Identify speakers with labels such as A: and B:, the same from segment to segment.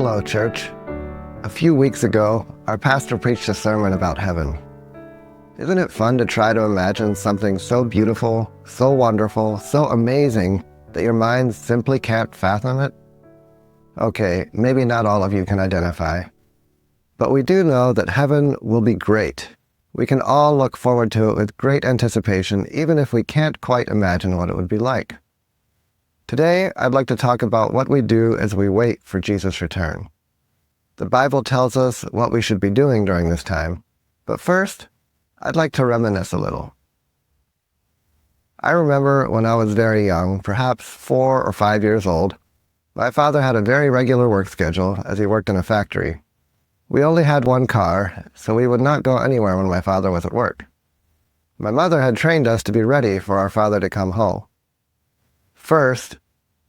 A: Hello, church. A few weeks ago, our pastor preached a sermon about heaven. Isn't it fun to try to imagine something so beautiful, so wonderful, so amazing that your mind simply can't fathom it? Okay, maybe not all of you can identify, but we do know that heaven will be great. We can all look forward to it with great anticipation, even if we can't quite imagine what it would be like. Today, I'd like to talk about what we do as we wait for Jesus' return. The Bible tells us what we should be doing during this time, but first, I'd like to reminisce a little. I remember when I was very young, perhaps 4 or 5 years old, my father had a very regular work schedule as he worked in a factory. We only had one car, so we would not go anywhere when my father was at work. My mother had trained us to be ready for our father to come home. First,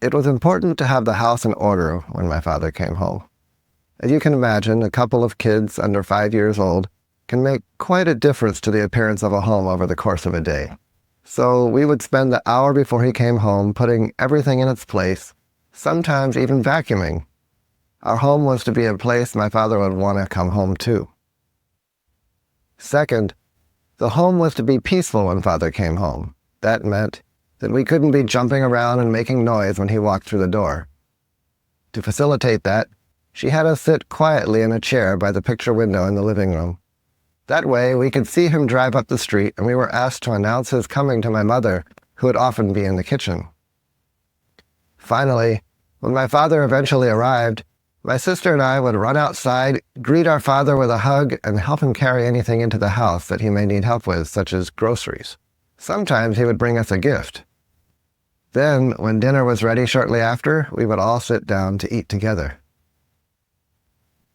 A: it was important to have the house in order when my father came home. As you can imagine, a couple of kids under 5 years old can make quite a difference to the appearance of a home over the course of a day. So we would spend the hour before he came home putting everything in its place, sometimes even vacuuming. Our home was to be a place my father would want to come home to. Second, the home was to be peaceful when father came home. That meant that we couldn't be jumping around and making noise when he walked through the door. To facilitate that, she had us sit quietly in a chair by the picture window in the living room. That way, we could see him drive up the street, and we were asked to announce his coming to my mother, who would often be in the kitchen. Finally, when my father eventually arrived, my sister and I would run outside, greet our father with a hug, and help him carry anything into the house that he may need help with, such as groceries. Sometimes he would bring us a gift. Then, when dinner was ready shortly after, we would all sit down to eat together.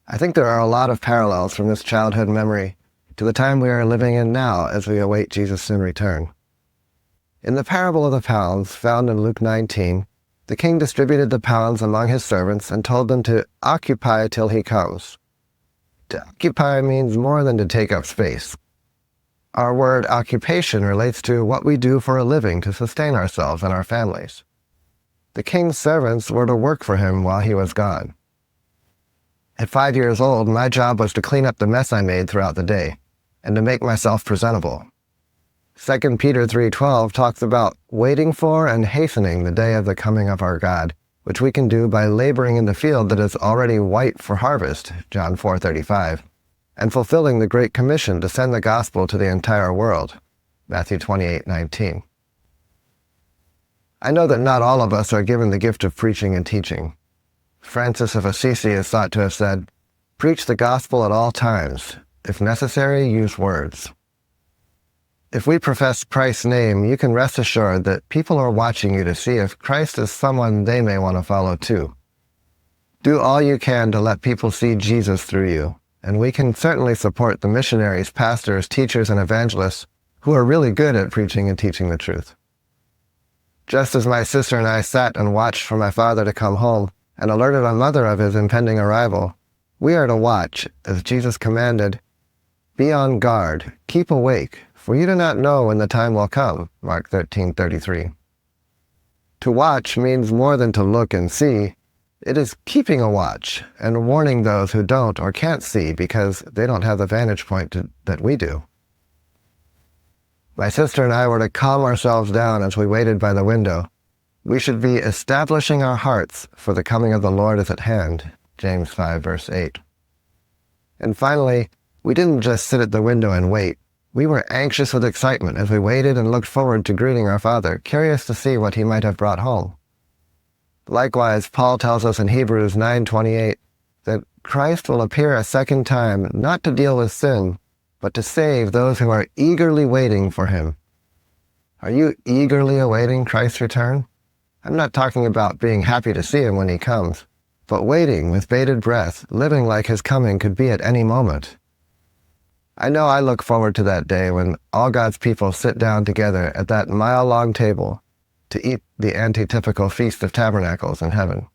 A: I think there are a lot of parallels from this childhood memory to the time we are living in now as we await Jesus' soon return. In the parable of the pounds, found in Luke 19, the king distributed the pounds among his servants and told them to occupy till he comes. To occupy means more than to take up space. Our word occupation relates to what we do for a living to sustain ourselves and our families. The king's servants were to work for him while he was gone. At 5 years old, my job was to clean up the mess I made throughout the day and to make myself presentable. 2 Peter 3:12 talks about waiting for and hastening the day of the coming of our God, which we can do by laboring in the field that is already white for harvest, John 4:35, and fulfilling the Great Commission to send the gospel to the entire world, Matthew 28:19. I know that not all of us are given the gift of preaching and teaching. Francis of Assisi is thought to have said, "Preach the gospel at all times. If necessary, use words." If we profess Christ's name, you can rest assured that people are watching you to see if Christ is someone they may want to follow too. Do all you can to let people see Jesus through you, and we can certainly support the missionaries, pastors, teachers, and evangelists who are really good at preaching and teaching the truth. Just as my sister and I sat and watched for my father to come home and alerted our mother of his impending arrival, we are to watch, as Jesus commanded, "Be on guard, keep awake, for you do not know when the time will come," Mark 13:33. To watch means more than to look and see. It is keeping a watch and warning those who don't or can't see because they don't have the vantage point that we do. My sister and I were to calm ourselves down as we waited by the window. We should be establishing our hearts, for the coming of the Lord is at hand, James 5:8. And finally, we didn't just sit at the window and wait. We were anxious with excitement as we waited and looked forward to greeting our Father, curious to see what he might have brought home. Likewise, Paul tells us in Hebrews 9:28 that Christ will appear a second time, not to deal with sin, but to save those who are eagerly waiting for him. Are you eagerly awaiting Christ's return? I'm not talking about being happy to see him when he comes, but waiting with bated breath, living like his coming could be at any moment. I know I look forward to that day when all God's people sit down together at that mile-long table to eat the antitypical Feast of Tabernacles in heaven.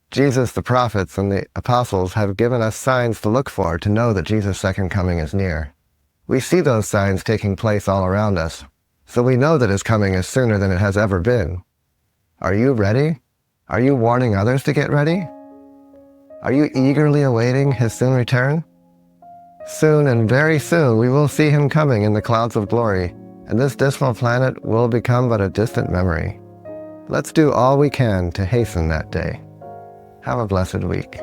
A: Jesus, the prophets, and the apostles have given us signs to look for to know that Jesus' second coming is near. We see those signs taking place all around us, so we know that his coming is sooner than it has ever been. Are you ready? Are you warning others to get ready? Are you eagerly awaiting his soon return? Soon and very soon we will see him coming in the clouds of glory, and this dismal planet will become but a distant memory. Let's do all we can to hasten that day. Have a blessed week.